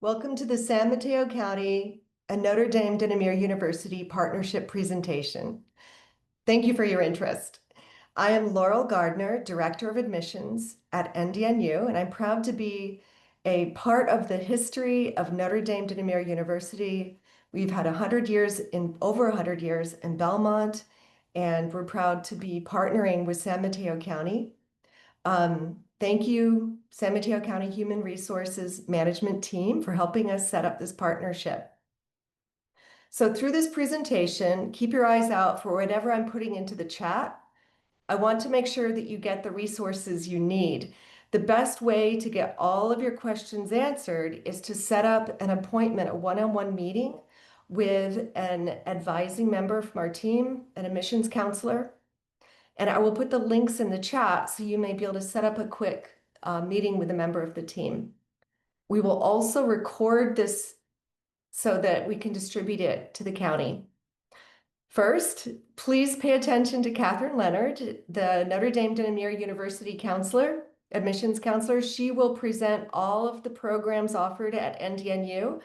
Welcome to the San Mateo County and Notre Dame de Namur University partnership presentation. Thank you for your interest. I am Laurel Gardner, Director of Admissions at NDNU, and I'm proud to be a part of the history of Notre Dame de Namur University. We've had over 100 years in Belmont, and we're proud to be partnering with San Mateo County. Thank you, San Mateo County Human Resources Management Team, for helping us set up this partnership. So through this presentation, keep your eyes out for whatever I'm putting into the chat. I want to make sure that you get the resources you need. The best way to get all of your questions answered is to set up an appointment, a one-on-one meeting with an advising member from our team, an admissions counselor. And I will put the links in the chat so you may be able to set up a quick meeting with a member of the team. We will also record this so that we can distribute it to the county. First, please pay attention to Catherine Leonard, the Notre Dame de Namur University counselor, admissions counselor. She will present all of the programs offered at NDNU,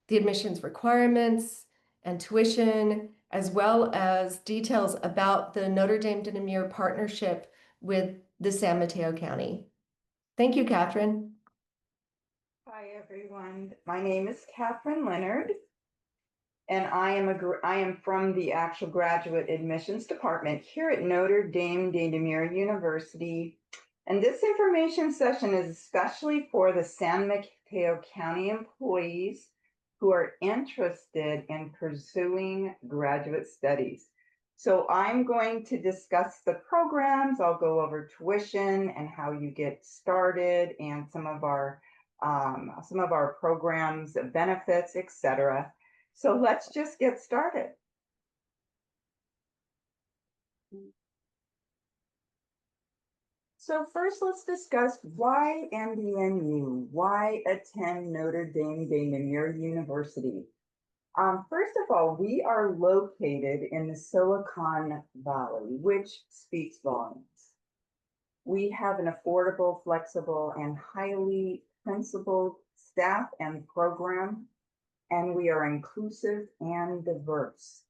the admissions requirements and tuition, as well as details about the Notre Dame de Namur partnership with the San Mateo County. Thank you, Catherine. Hi, everyone. My name is Catherine Leonard, and I am from the actual graduate admissions department here at Notre Dame de Namur University. And this information session is especially for the San Mateo County employees who are interested in pursuing graduate studies. So I'm going to discuss the programs. I'll go over tuition and how you get started and some of our programs, benefits, etc. So let's just get started. So first, let's discuss why NDNU, why attend Notre Dame de Namur University. First of all, we are located in the Silicon Valley, which speaks volumes. We have an affordable, flexible, and highly principled staff and program, and we are inclusive and diverse.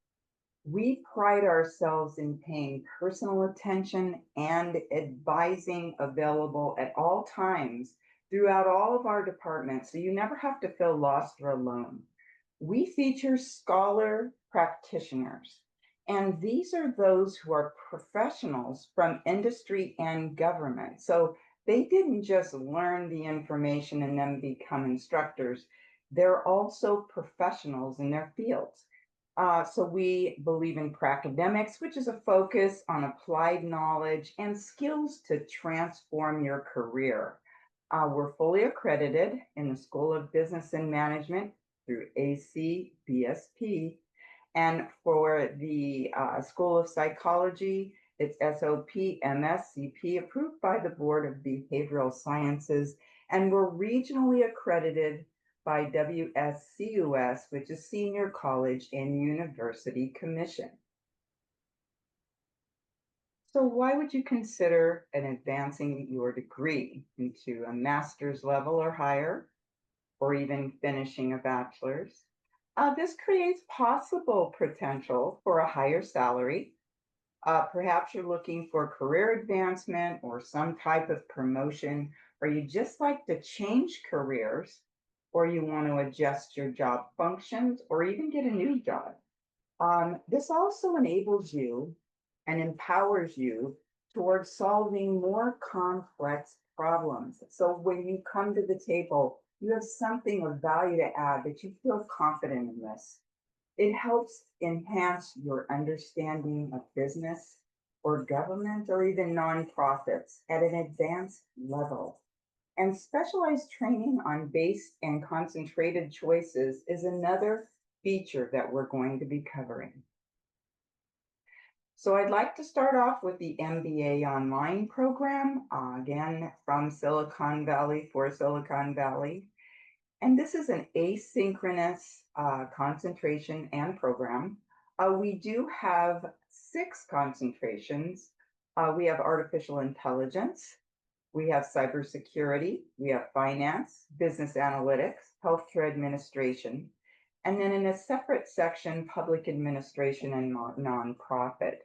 We pride ourselves in paying personal attention and advising available at all times throughout all of our departments, so you never have to feel lost or alone. We feature scholar practitioners, and these are those who are professionals from industry and government. So they didn't just learn the information and then become instructors. They're also professionals in their fields. So we believe in pracademics, which is a focus on applied knowledge and skills to transform your career. We're fully accredited in the School of Business and Management through ACBSP. And for the School of Psychology, it's SOP MSCP, approved by the Board of Behavioral Sciences. And we're regionally accredited by WSCUS, which is Senior College and University Commission. So why would you consider advancing your degree into a master's level or higher, or even finishing a bachelor's? This creates possible potential for a higher salary. Perhaps you're looking for career advancement or some type of promotion, or you just like to change careers, or you want to adjust your job functions, or even get a new job. This also enables you and empowers you towards solving more complex problems. So when you come to the table, you have something of value to add that you feel confident in this. It helps enhance your understanding of business or government or even nonprofits at an advanced level. And specialized training on based and concentrated choices is another feature that we're going to be covering. So I'd like to start off with the MBA online program, again, from Silicon Valley for Silicon Valley. And this is an asynchronous concentration and program. We do have 6 concentrations. We have artificial intelligence, We have cybersecurity, we have finance, business analytics, healthcare administration, and then in a separate section, public administration and nonprofit.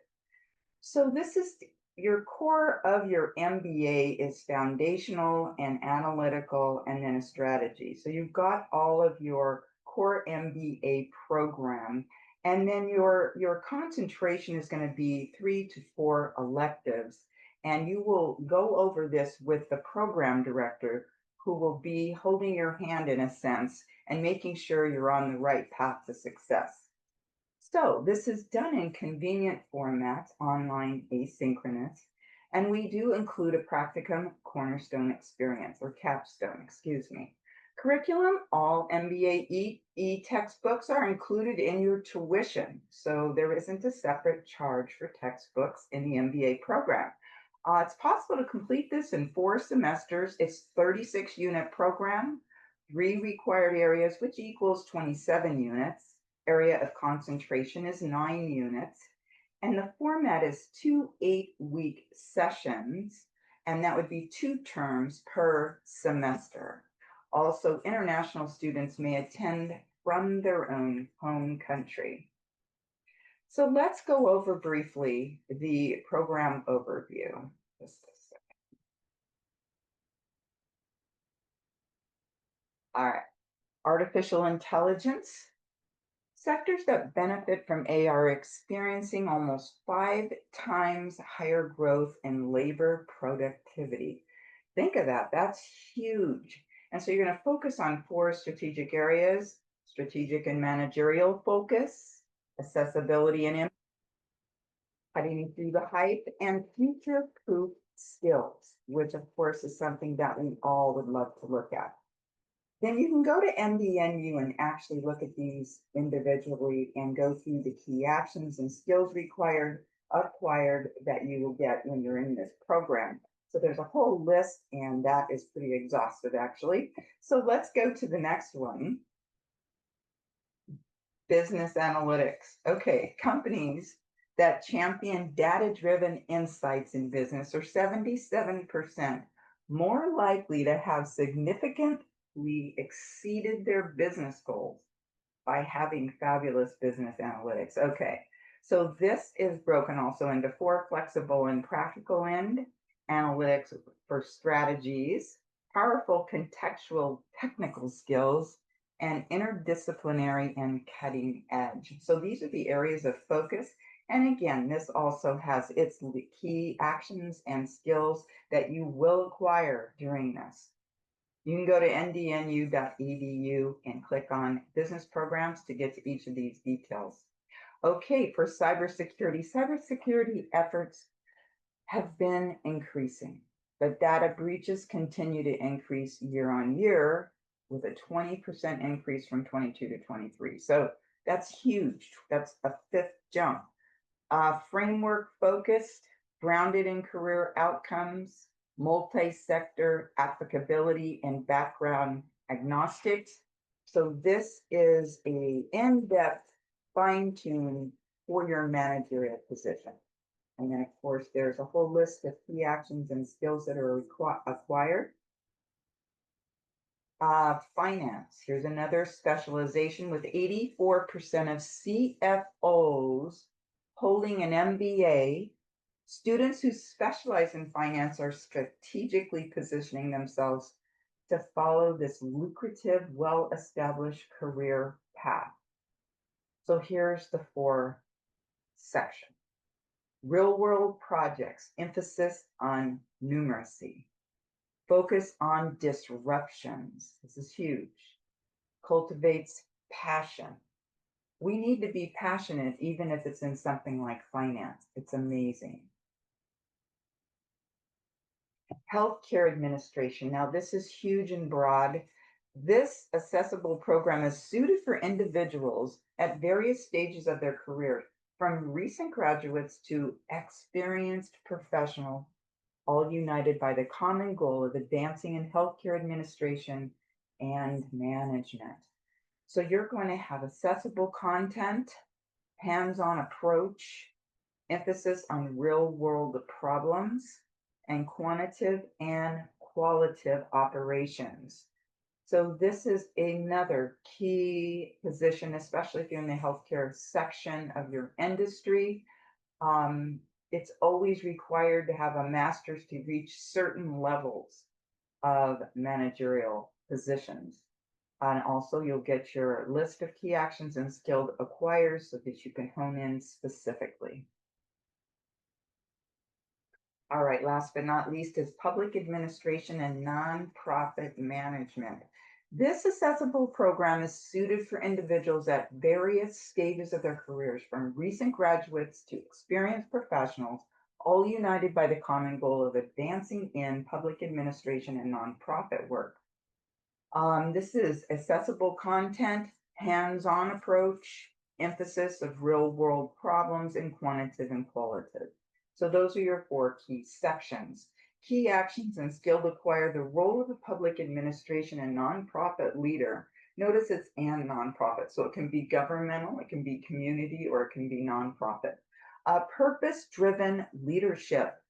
So this is your core of your MBA is foundational and analytical and then a strategy. So you've got all of your core MBA program, and then your concentration is going to be 3 to 4 electives, and you will go over this with the program director who will be holding your hand in a sense and making sure you're on the right path to success. So this is done in convenient formats, online, asynchronous, and we do include a practicum cornerstone experience or capstone, excuse me. Curriculum, all MBA textbooks are included in your tuition, so there isn't a separate charge for textbooks in the MBA program. It's possible to complete this in 4 semesters. It's 36-unit program, 3 required areas, which equals 27 units. Area of concentration is 9 units, and the format is 2 8-week sessions, and that would be 2 terms per semester. Also, international students may attend from their own home country. So let's go over briefly the program overview. Just a second. All right, artificial intelligence. Sectors that benefit from AI are experiencing almost 5 times higher growth in labor productivity. Think of that, that's huge. And so you're going to focus on 4 strategic areas: strategic and managerial focus, accessibility and cutting through the hype, and future-proof skills, which of course is something that we all would love to look at. Then you can go to MDNU and actually look at these individually and go through the key actions and skills acquired that you will get when you're in this program. So there's a whole list, and that is pretty exhaustive actually. So let's go to the next one. Business analytics. Okay, companies that champion data-driven insights in business are 77% more likely to have significantly exceeded their business goals by having fabulous business analytics. Okay, so this is broken also into 4 flexible and practical end analytics for strategies, powerful contextual technical skills, and interdisciplinary and cutting edge. So these are the areas of focus. And again, this also has its key actions and skills that you will acquire during this. You can go to ndnu.edu and click on business programs to get to each of these details. Okay, for cybersecurity efforts have been increasing, but data breaches continue to increase year on year, with a 20% increase from 22 to 23. So that's huge. That's a 5th jump. Framework focused, grounded in career outcomes, multi-sector applicability, and background agnostics. So this is a in-depth fine-tune for your managerial position. And then of course, there's a whole list of key actions and skills that are acquired. Finance. Here's another specialization with 84% of CFOs holding an MBA. Students who specialize in finance are strategically positioning themselves to follow this lucrative, well-established career path. So here's the 4 sections. Real-world projects, emphasis on numeracy. Focus on disruptions. This is huge. Cultivates passion. We need to be passionate, even if it's in something like finance. It's amazing. Healthcare administration. Now, this is huge and broad. This accessible program is suited for individuals at various stages of their career, from recent graduates to experienced professionals, all united by the common goal of advancing in healthcare administration and management. So you're going to have accessible content, hands-on approach, emphasis on real-world problems, and quantitative and qualitative operations. So this is another key position, especially if you're in the healthcare section of your industry. Um, it's always required to have a master's to reach certain levels of managerial positions. And also you'll get your list of key actions and skilled acquires so that you can hone in specifically. All right, last but not least is public administration and nonprofit management. This accessible program is suited for individuals at various stages of their careers, from recent graduates to experienced professionals, all united by the common goal of advancing in public administration and nonprofit work. This is accessible content, hands-on approach, emphasis of real-world problems, and quantitative and qualitative. So those are your 4 key sections. Key actions and skill to acquire the role of a public administration and nonprofit leader. Notice it's and nonprofit, so it can be governmental, it can be community, or it can be nonprofit. Purpose-driven leadership.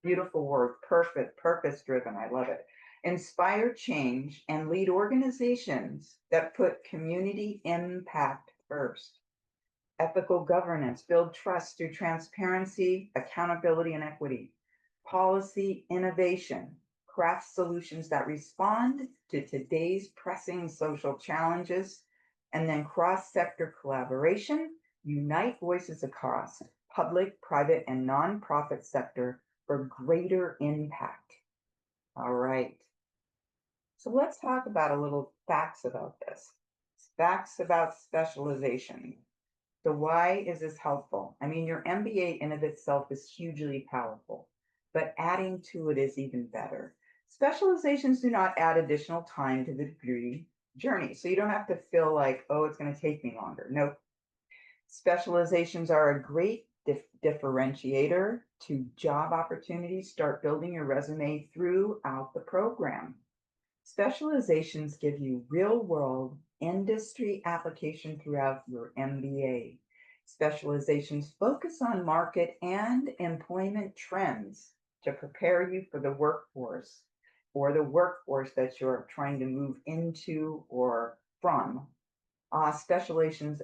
Beautiful word, perfect, purpose-driven. I love it. Inspire change and lead organizations that put community impact first. Ethical governance, build trust through transparency, accountability, and equity. Policy innovation, craft solutions that respond to today's pressing social challenges. And then cross-sector collaboration, unite voices across public, private, and nonprofit sector for greater impact. All right. So let's talk about a little facts about this. Facts about specialization. So why is this helpful? I mean, your MBA in of itself is hugely powerful, but adding to it is even better. Specializations do not add additional time to the degree journey. So you don't have to feel like, oh, it's going to take me longer. Nope. Specializations are a great differentiator to job opportunities. Start building your resume throughout the program. Specializations give you real-world industry application throughout your MBA. Specializations focus on market and employment trends to prepare you for the workforce or the workforce that you're trying to move into or from. Specializations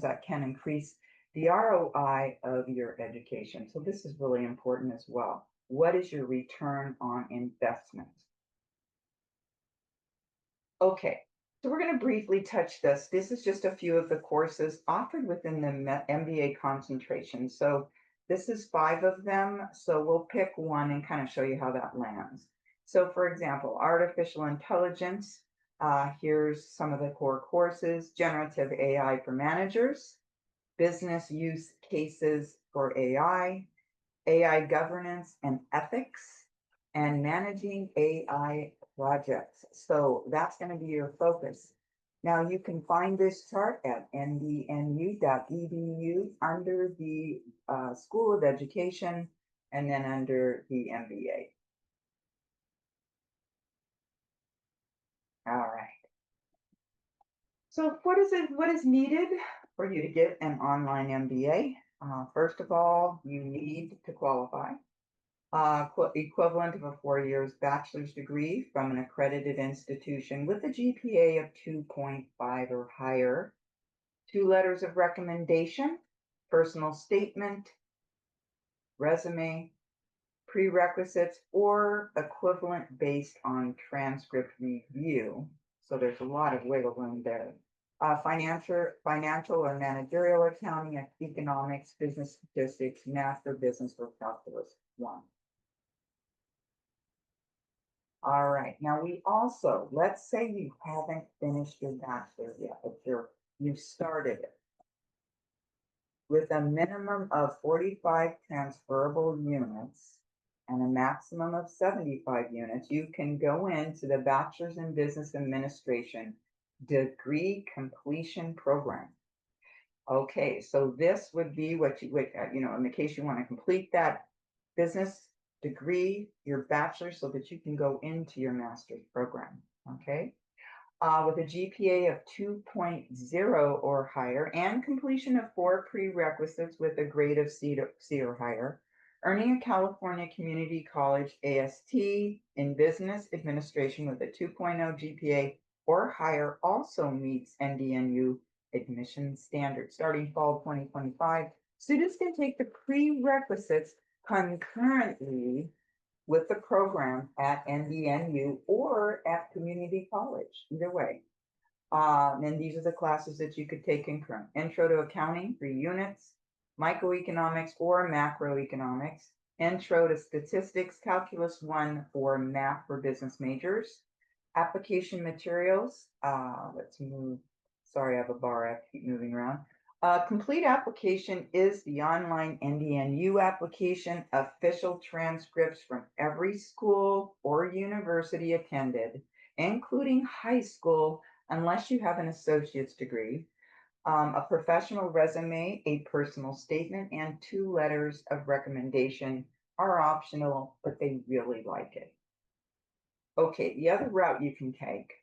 that can increase the ROI of your education. So this is really important as well. What is your return on investment? Okay, so we're going to briefly touch this. This is just a few of the courses offered within the MBA concentration. So this is 5 of them. So we'll pick one and kind of show you how that lands. So for example, artificial intelligence. Here's some of the core courses: generative AI for managers, business use cases for AI governance and ethics, and managing AI projects. So that's going to be your focus. Now you can find this chart at ndnu.edu under the School of Education and then under the MBA. All right. So what is needed for you to get an online MBA? First of all, you need to qualify. Equivalent of a 4 years bachelor's degree from an accredited institution with a GPA of 2.5 or higher, 2 letters of recommendation, personal statement, resume, prerequisites, or equivalent based on transcript review. So there's a lot of wiggle room there. Financial or managerial accounting, economics, business statistics, math or business or calculus 1. All right, now we also, let's say you haven't finished your bachelor's yet, but you've started it. With a minimum of 45 transferable units and a maximum of 75 units, you can go into the Bachelor's in Business Administration degree completion program. Okay, so this would be what you would, in the case you want to complete that business degree, your bachelor's, so that you can go into your master's program. Okay, with a GPA of 2.0 or higher and completion of 4 prerequisites with a grade of C or higher, Earning a California Community College AST in Business Administration with a 2.0 GPA or higher also meets NDNU admission standards. Starting fall 2025, students can take the prerequisites concurrently with the program at NDNU or at community college, either way. And these are the classes that you could take concurrent. Intro to Accounting, 3 units, Microeconomics or Macroeconomics, Intro to Statistics, Calculus 1 or Math for business majors, Application Materials, let's move, sorry, I have a bar, I have to keep moving around. Complete application is the online NDNU application, official transcripts from every school or university attended, including high school, unless you have an associate's degree, a professional resume, a personal statement, and 2 letters of recommendation are optional, but they really like it. Okay, the other route you can take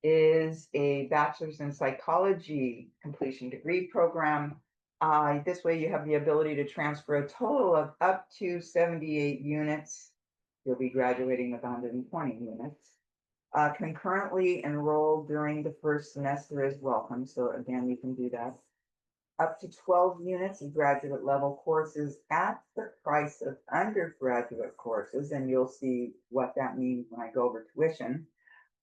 is a bachelor's in psychology completion degree program. This way you have the ability to transfer a total of up to 78 units. You'll be graduating with 120 units. Concurrently enrolled during the first semester is welcome. So again, you can do that. Up to 12 units of graduate level courses at the price of undergraduate courses. And you'll see what that means when I go over tuition.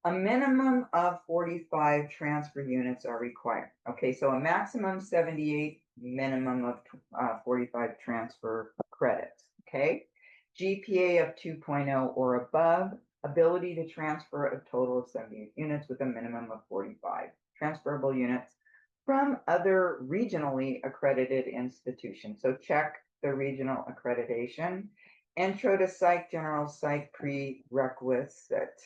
A minimum of 45 transfer units are required. Okay, so a maximum 78, minimum of 45 transfer credits. Okay, GPA of 2.0 or above, ability to transfer a total of 78 units with a minimum of 45 transferable units from other regionally accredited institutions. So check the regional accreditation. Intro to Psych, General Psych prerequisite.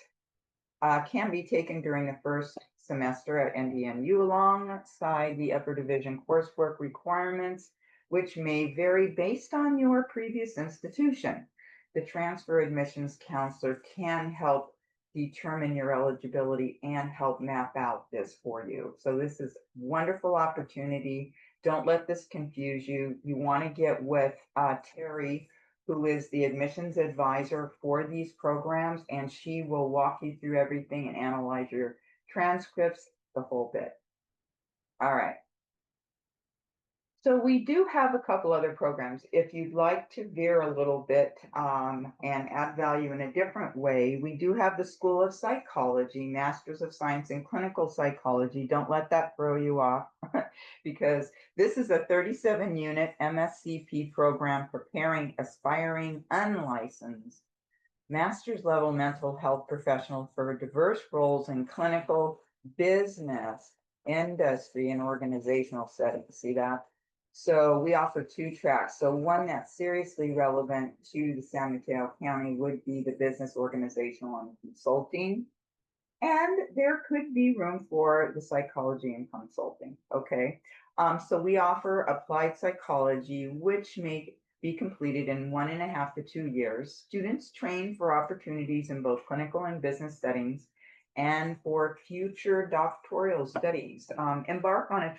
Can be taken during the first semester at NDNU alongside the upper division coursework requirements, which may vary based on your previous institution. The transfer admissions counselor can help determine your eligibility and help map out this for you. So this is wonderful opportunity. Don't let this confuse you. You want to get with Terry, who is the admissions advisor for these programs, and she will walk you through everything and analyze your transcripts, the whole bit. All right. So we do have a couple other programs. If you'd like to veer a little bit and add value in a different way, we do have the School of Psychology, Masters of Science in Clinical Psychology. Don't let that throw you off because this is a 37-unit MSCP program preparing aspiring unlicensed master's level mental health professionals for diverse roles in clinical, business, industry, and organizational settings. See that? So we offer 2 tracks. So one that's seriously relevant to the San Mateo County would be the business, organizational, and consulting. And there could be room for the psychology and consulting. Okay. So we offer applied psychology, which may be completed in 1.5 to 2 years. Students train for opportunities in both clinical and business settings and for future doctoral studies. Embark on a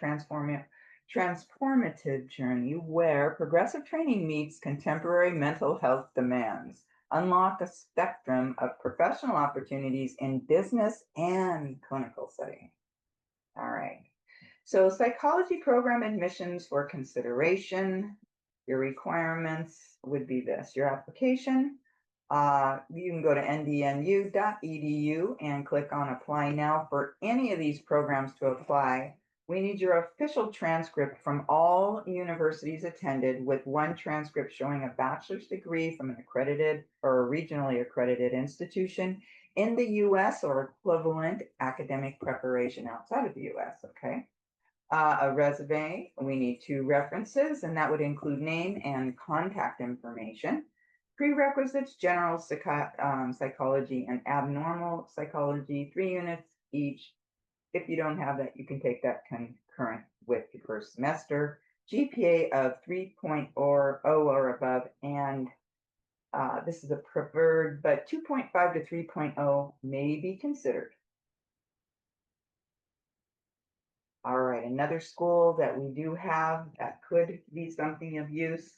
transformative journey where progressive training meets contemporary mental health demands. Unlock a spectrum of professional opportunities in business and clinical setting. All right. So psychology program admissions for consideration. Your requirements would be this: your application. You can go to ndnu.edu and click on apply now. For any of these programs to apply, we need your official transcript from all universities attended, with 1 transcript showing a bachelor's degree from an accredited or a regionally accredited institution in the US or equivalent academic preparation outside of the US, okay? A resume, we need 2 references, and that would include name and contact information. Prerequisites: general psychology and abnormal psychology, 3 units each. If you don't have that, you can take that concurrent with your first semester. GPA of 3.0 or above, and this is a preferred, but 2.5 to 3.0 may be considered. All right, another school that we do have that could be something of use,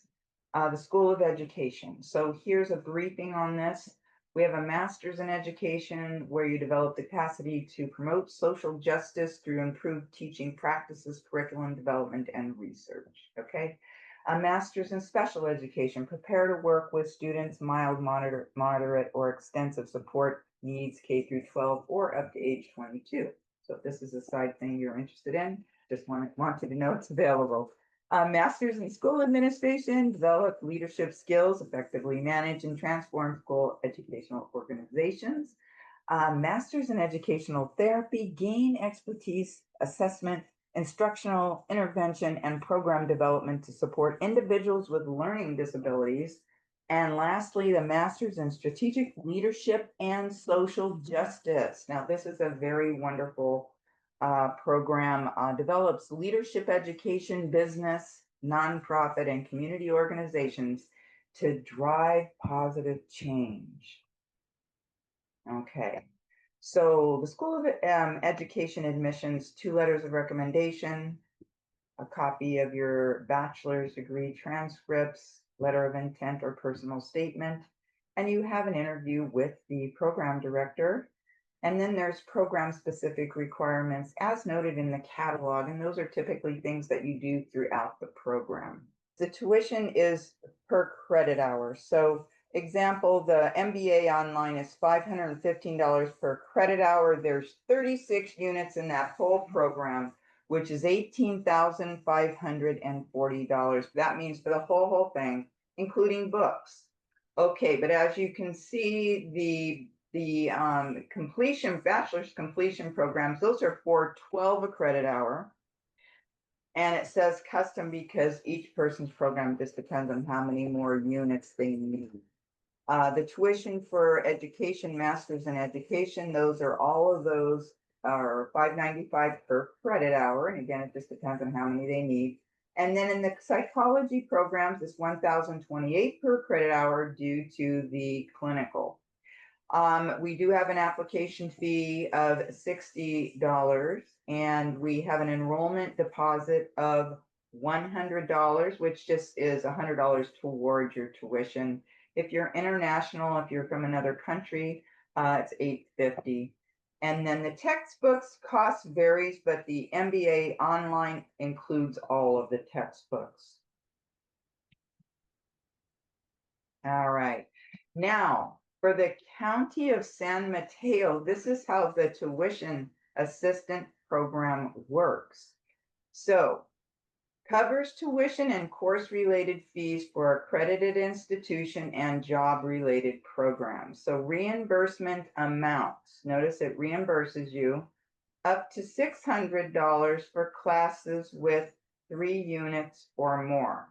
the School of Education. So here's a briefing on this. We have a master's in education where you develop the capacity to promote social justice through improved teaching practices, curriculum development, and research. Okay. A master's in special education, prepare to work with students mild, moderate, or extensive support needs K through 12 or up to age 22. So if this is a side thing you're interested in, just want you to know it's available. Masters in School Administration, develop leadership skills, effectively manage and transform school educational organizations. Masters in Educational Therapy, gain expertise, assessment, instructional intervention, and program development to support individuals with learning disabilities. And lastly, the Masters in Strategic Leadership and Social Justice. Now, this is a very wonderful program, develops leadership education, business, nonprofit, and community organizations to drive positive change. Okay, so the School of Education admissions, 2 letters of recommendation, a copy of your bachelor's degree transcripts, letter of intent or personal statement, and you have an interview with the program director. And then there's program specific requirements as noted in the catalog, and those are typically things that you do throughout the program. The tuition is per credit hour. So example, the MBA online is $515 per credit hour. There's 36 units in that whole program, which is $18,540. That means for the whole thing, including books. Okay, but as you can see, the bachelor's completion programs, those are for 12 a credit hour. And it says custom because each person's program just depends on how many more units they need. The tuition for education, master's in education, all of those are $595 per credit hour. And again, it just depends on how many they need. And then in the psychology programs, it's $1,028 per credit hour due to the clinical. We do have an application fee of $60, and we have an enrollment deposit of $100, which just is $100 towards your tuition. If you're international, if you're from another country, it's $850. And then the textbooks cost varies, but the MBA online includes all of the textbooks. All right. Now, for the County of San Mateo, this is how the tuition assistant program works. So, covers tuition and course-related fees for accredited institution and job-related programs. So reimbursement amounts, notice it reimburses you up to $600 for classes with 3 units or more.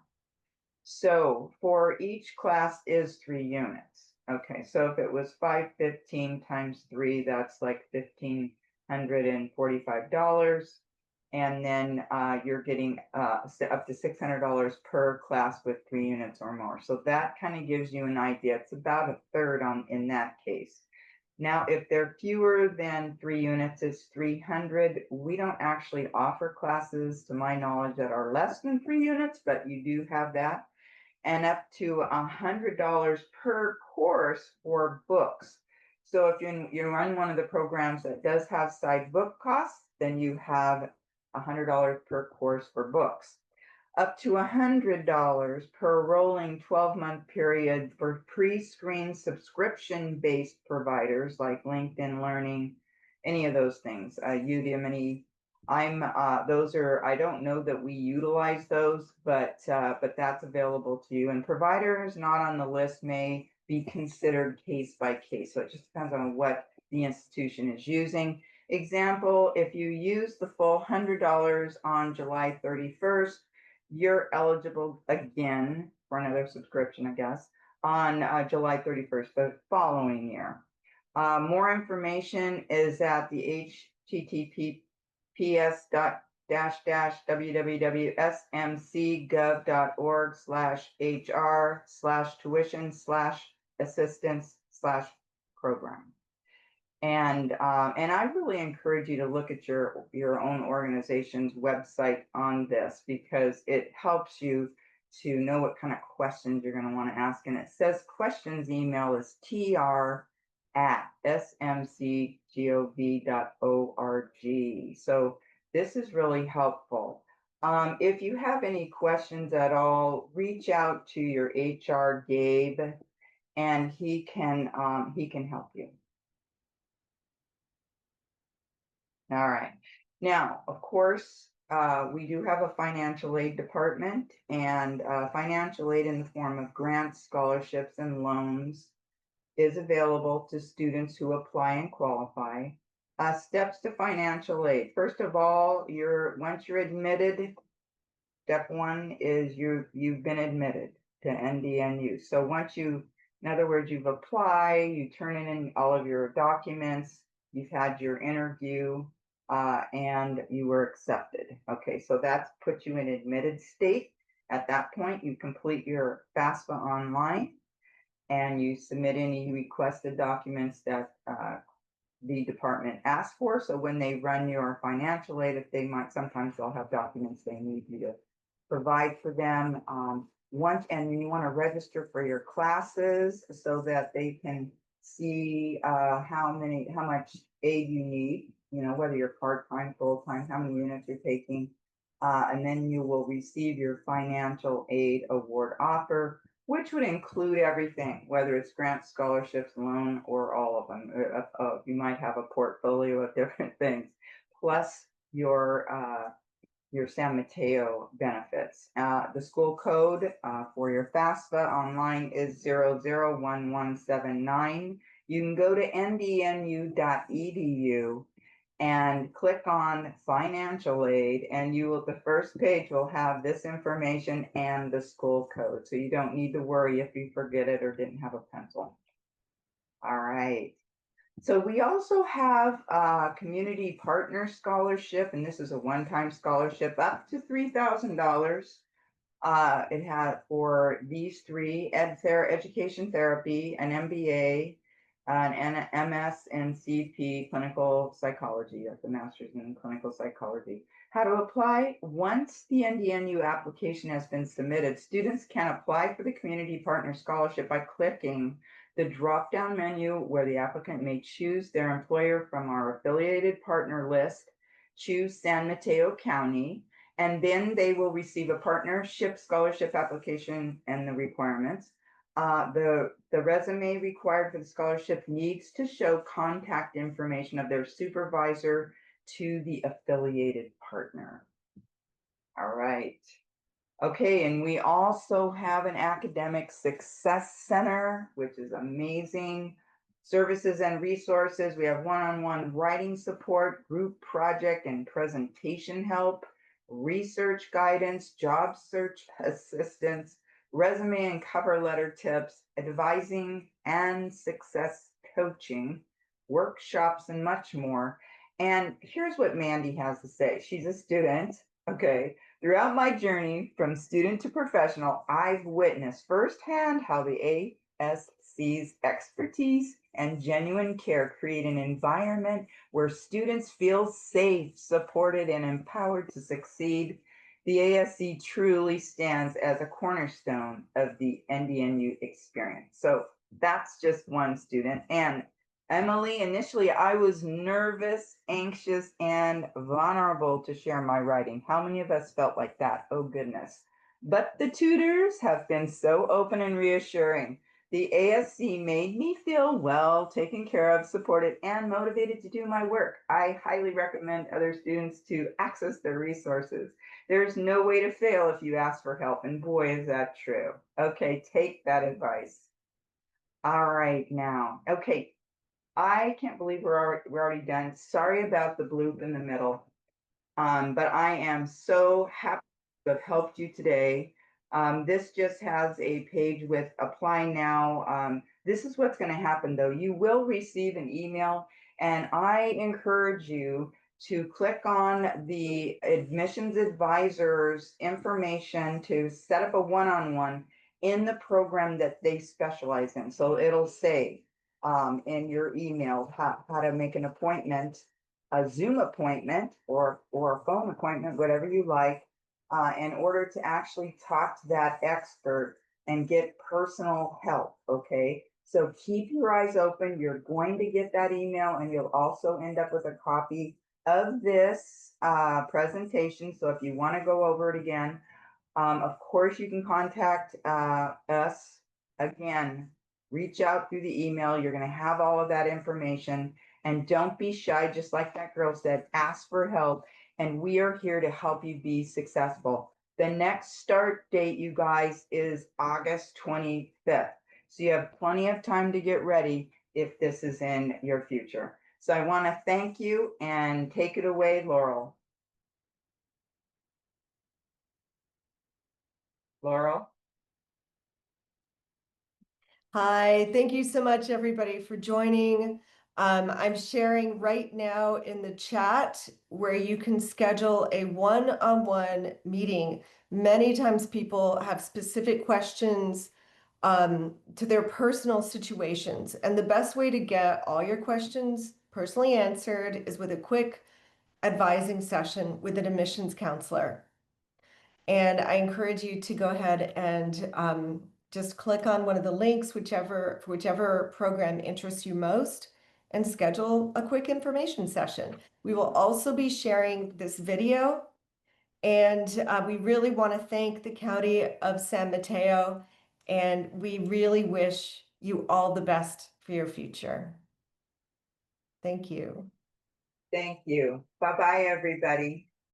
So for each class is 3 units. Okay, so if it was 515 times 3, that's like $1,545. And then you're getting up to $600 per class with 3 units or more. So that kind of gives you an idea. It's about a third in that case. Now, if they're fewer than 3 units, it's 300. We don't actually offer classes, to my knowledge, that are less than 3 units, but you do have that. And up to $100 per course for books. So if you run one of the programs that does have side book costs, then you have $100 per course for books. Up to $100 per rolling 12-month period for pre-screened subscription-based providers like LinkedIn Learning, any of those things, Udemy. I don't know that we utilize those, but that's available to you. And providers not on the list may be considered case by case. So it just depends on what the institution is using. Example, if you use the full $100 on July 31st, you're eligible again for another subscription, I guess, on July 31st, the following year. More information is at the https://www.smcgov.org/hr/tuition/assistance/program. And I really encourage you to look at your own organization's website on this because it helps you to know what kind of questions you're going to want to ask. And it says questions email is tr@smcgov.org. So this is really helpful. If you have any questions at all, reach out to your HR Gabe, and he can help you. All right. Now, of course, we do have a financial aid department, and financial aid in the form of grants, scholarships, and loans is available to students who apply and qualify. Steps to financial aid. First of all, once you're admitted, step one is you've been admitted to NDNU. So in other words, you've applied, you turn in all of your documents, you've had your interview, and you were accepted. Okay, so that's put you in admitted state. At that point, you complete your FAFSA online, and you submit any requested documents that the department asks for. So when they run your financial aid, sometimes they'll have documents they need you to provide for them. And you want to register for your classes so that they can see how much aid you need, whether you're part-time, full-time, how many units you're taking. And then you will receive your financial aid award offer, which would include everything, whether it's grants, scholarships, loan, or all of them. You might have a portfolio of different things, plus your San Mateo benefits. The school code for your FAFSA online is 001179. You can go to ndnu.edu and click on financial aid, and the first page will have this information and the school code. So you don't need to worry if you forget it or didn't have a pencil. All right. So we also have a community partner scholarship, and this is a one-time scholarship up to $3,000. It had for these three: education therapy, an MBA, an MS in CP, clinical psychology, that's a master's in clinical psychology. How to apply? Once the NDNU application has been submitted, students can apply for the community partner scholarship by clicking the drop-down menu where the applicant may choose their employer from our affiliated partner list, choose San Mateo County, and then they will receive a partnership scholarship application and the requirements. The resume required for the scholarship needs to show contact information of their supervisor to the affiliated partner. All right. Okay, and we also have an academic success center, which is amazing. Services and resources. We have one-on-one writing support, group project and presentation help, research guidance, job search assistance, resume and cover letter tips, advising and success coaching, workshops, and much more. And here's what Mandy has to say. She's a student. Okay. Throughout my journey from student to professional, I've witnessed firsthand how the ASC's expertise and genuine care create an environment where students feel safe, supported, and empowered to succeed. The ASC truly stands as a cornerstone of the NDNU experience. So that's just one student. And Emily, initially I was nervous, anxious, and vulnerable to share my writing. How many of us felt like that? Oh, goodness. But the tutors have been so open and reassuring. The ASC made me feel well, taken care of, supported, and motivated to do my work. I highly recommend other students to access their resources. There's no way to fail if you ask for help, and boy, is that true. Okay, take that advice. All right, now. Okay, I can't believe we're already done. Sorry about the bloop in the middle. But I am so happy to have helped you today. This just has a page with apply now. This is what's going to happen though. You will receive an email, and I encourage you to click on the admissions advisor's information to set up a one-on-one in the program that they specialize in. So it'll say in your email, how to make an appointment, a Zoom appointment or a phone appointment, whatever you like, in order to actually talk to that expert and get personal help. Okay. So keep your eyes open. You're going to get that email, and you'll also end up with a copy of this presentation. So if you want to go over it again, of course, you can contact us again. Reach out through the email. You're going to have all of that information. And don't be shy, just like that girl said, ask for help. And we are here to help you be successful. The next start date, you guys, is August 25th. So you have plenty of time to get ready if this is in your future. So I want to thank you and take it away, Laurel. Laurel? Hi, thank you so much, everybody, for joining. I'm sharing right now in the chat where you can schedule a one-on-one meeting. Many times people have specific questions to their personal situations, and the best way to get all your questions personally answered is with a quick advising session with an admissions counselor. And I encourage you to go ahead and just click on one of the links, whichever program interests you most, and schedule a quick information session. We will also be sharing this video, and we really want to thank the County of San Mateo, and we really wish you all the best for your future. Thank you. Thank you. Bye-bye, everybody.